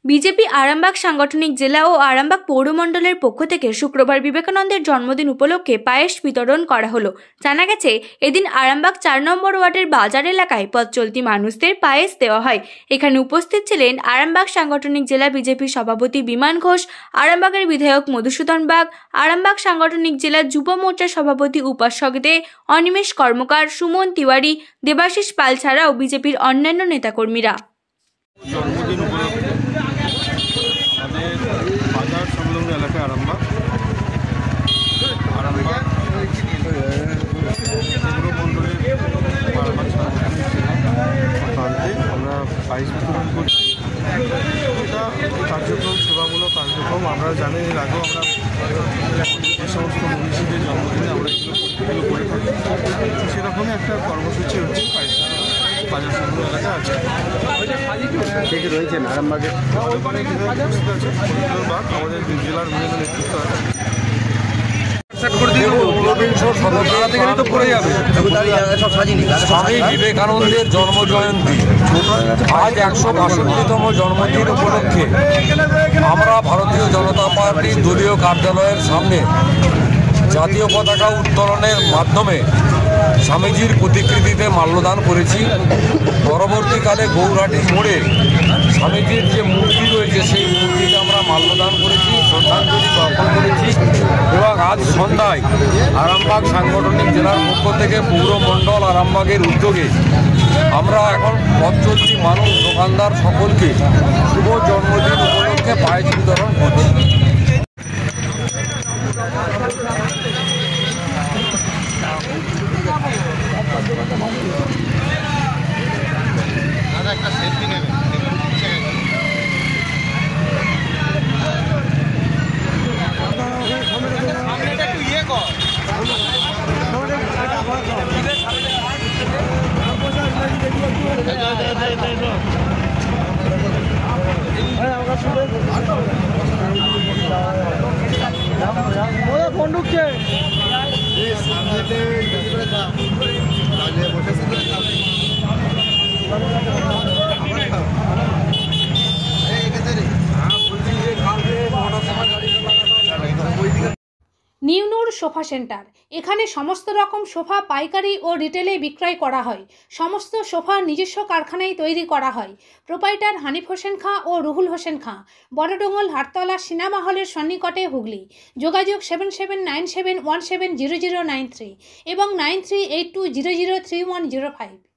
BJP Arambagh সাংগঠনিক জেলা ও আরামবাগ পৌরমণ্ডলের পক্ষ থেকে শুক্রবার বিবেকানন্দের জন্মদিন উপলক্ষে পায়েস বিতরণ করা হলো। জানা গেছে, এদিন আরামবাগ 4 নম্বর ওয়ার্ডের বাজার এলাকায় পথ চলতি মানুষদের পায়েস দেওয়া হয়। এখানে উপস্থিত ছিলেন আরামবাগ সাংগঠনিক জেলা বিজেপির সভাপতি বিমান ঘোষ, আরামবাগের বিধায়ক মধুসূদন বাগ, আরামবাগ সাংগঠনিক জেলা যুব মোর্চার সভাপতি উপাসক দে, অনিমেষ কর্মকার, সুমন তিওয়ারি, দেবাশিস পাল ছাড়াও বিজেপির অন্যান্য নেতাকর্মীরা। জন্মদিন উপলক্ষে আমাদের বাজার সংলগ্ন এলাকায় আরামবাগ পৌরমণ্ডলের প্রান্তে আমরা পায়েস বিতরণ করছি। এটা কার্যক্রম, সেবামূলক কার্যক্রম। আমরা জানি এর আগেও আমরা যে সমস্ত মনীষীদের জন্মদিনে আমরা এগুলো করে থাকি, সেরকমই একটা কর্মসূচি হচ্ছে পায়েস বাজার সংলগ্ন এলাকা আছে। কে রয়েছেন আরামবাগের? আমাদের উপস্থিত আছে আমাদের জেলার বিভিন্ন নেতৃত্ব আছে। স্বামী বিবেকানন্দের জন্মজয়ন্তী আজ 162তম জন্মদিন উপলক্ষে আমরা ভারতীয় জনতা পার্টির দলীয় কার্যালয়ের সামনে জাতীয় পতাকা উত্তোলনের মাধ্যমে স্বামীজির প্রতিকৃতিতে মাল্যদান করেছি। পরবর্তীকালে গৌরহাটির মোড়ে স্বামীজির যে মূর্তি রয়েছে সেই মূর্তিতে আমরা মাল্যদান করেছি, শ্রদ্ধাঞ্জলি অর্পণ করেছি। এবং আজ সন্ধ্যায় আরামবাগ সাংগঠনিক জেলার পক্ষ থেকে পৌরমণ্ডল আরামবাগের উদ্যোগে আমরা এখন পথ চলতি মানুষ, দোকানদার সকলকে শুভ জন্মদিন উপলক্ষে পায়েস বিতরণ করছি। একটা সেলফি নেবেন। একটু ইয়ে কর। ফোন ঢুকছে। নিউ নূর সোফা সেন্টার। এখানে সমস্ত রকম সোফা পাইকারি ও রিটেলে বিক্রয় করা হয়। সমস্ত সোফা নিজস্ব কারখানায় তৈরি করা হয়। প্রোপাইটার হানিফ হোসেন খাঁ ও রুহুল হোসেন খাঁ, বড়ডোঙ্গল, হাটতলা, সিনেমা হলের সন্নিকটে, হুগলি। যোগাযোগ 7797170093 এবং 9382003105।